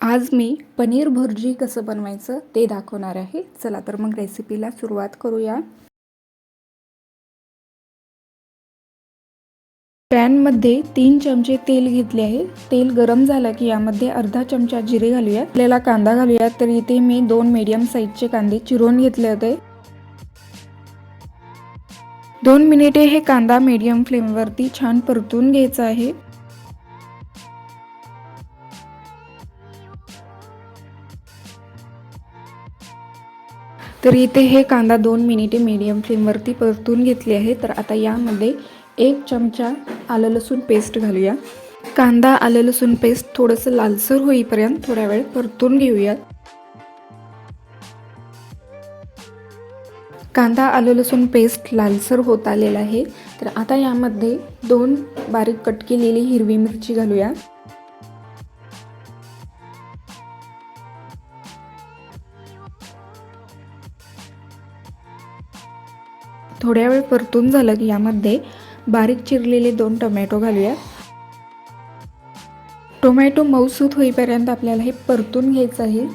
आज मी पनीर भुर्जी कसं बनवायचं ते दाखवणार आहे। चला तर मग रेसिपीला सुरुवात करूया। पॅनमध्ये 3 चमचे तेल घेतले आहे। तेल गरम झालं की यामध्ये अर्धा चमचा जिरे घालूया। आपल्याला कांदा घालूया। तर इथे मी 2 मीडियम साइजचे कांदे चिरून घेतले होते। 2 मिनिटे हे कांदा मीडियम फ्लेमवरती छान परतून घ्यायचा आहे। तर इथे हे कांदा 2 मिनिटे मीडियम फ्लेमवरती परतून घेतले आहे। तर आता यामध्ये 1 चमचा आलं लसूण पेस्ट घालूया। कांदा आलं लसूण पेस्ट थोडंसं लालसर होईपर्यंत थोड्या वेळ परतून घेऊया। कांदा आलं लसूण पेस्ट लालसर होत आलेला आहे। तर आता यामध्ये 2 बारीक कट केलेली हिरवी मिरची घालूया। थोड्या वेळ परतून झालं की यामध्ये बारीक चिरलेले 2 टोमॅटो घालूया। टोमॅटो मऊसूत होईपर्यंत आपल्याला हे परतून घ्यायचं आहे।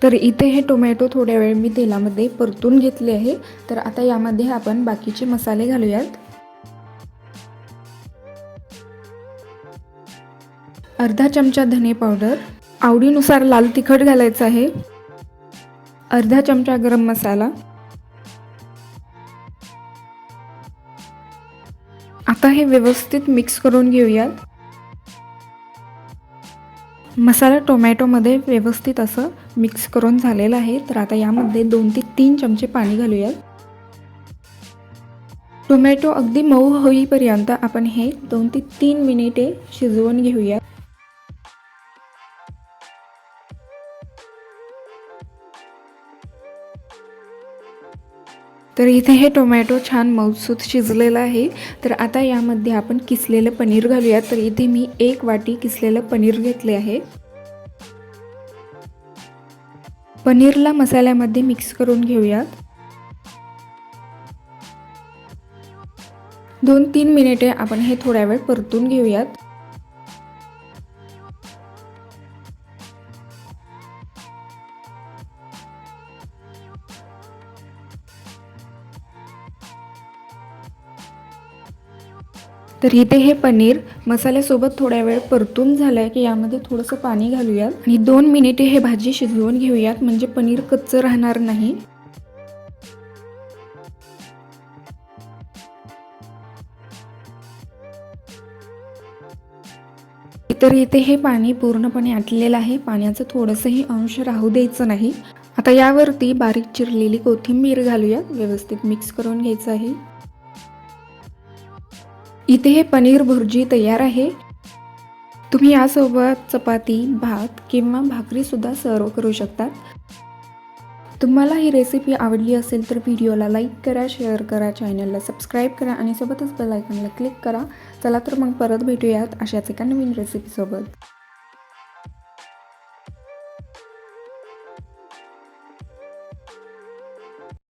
तर इथे हे टोमॅटो थोड्या वेळ मी तेलामध्ये परतून घेतले आहे। तर आता यामध्ये आपण बाकीचे मसाले घालूयात। अर्धा चमचा धने पावडर, आवडीनुसार लाल तिखट घालायचं आहे। अर्धा चमचा गरम मसाला। आता हे व्यवस्थित मिक्स करून घेऊयात। मसाला टोमॅटोमध्ये व्यवस्थित असं मिक्स करून झालेला आहे। तर आता यामध्ये 2 ते 3 चमचे पाणी घालूयात। टोमॅटो अगदी मऊ होईपर्यंत आपण हे 2 ते 3 मिनिटे शिजवून घेऊया। तर इथे हे टोमॅटो छान मऊसूत शिजलेला आहे। तर आता यामध्ये आपण किसलेलं पनीर घालूया। तर इथे मी 1 वाटी किसलेलं पनीर घेतले आहे। पनीरला मसाल्यामध्ये मिक्स करून घेऊयात। 2-3 मिनिटे आपण हे थोड्या वेळ परतून घेऊयात। तर इथे हे पनीर मसाल्यासोबत थोड्या वेळ परतून झालं की यामध्ये थोडंसं पाणी घालूयात आणि 2 मिनिटे हे भाजी शिजवून घेऊयात, म्हणजे पनीर कच्चं राहणार नाही। तर इथे हे पाणी पूर्णपणे आटलेलं आहे। पाण्याचं थोडंसंही अंश राहू द्यायचं नाही। आता यावरती बारीक चिरलेली कोथिंबीर घालूया। व्यवस्थित मिक्स करून घ्यायचं आहे। इथे हे पनीर भुर्जी तयार आहे। तुम्ही यासोबत चपाती, भात किंवा भाकरी सुद्धा सर्व करू शकता। तुम्हाला ही रेसिपी आवडली असेल तर व्हिडिओला लाईक करा, शेअर करा, चॅनलला सबस्क्राईब करा आणि सोबतच बेल आयकॉनला क्लिक करा। चला तर मग परत भेटूयात अशाच एका नवीन रेसिपीसोबत।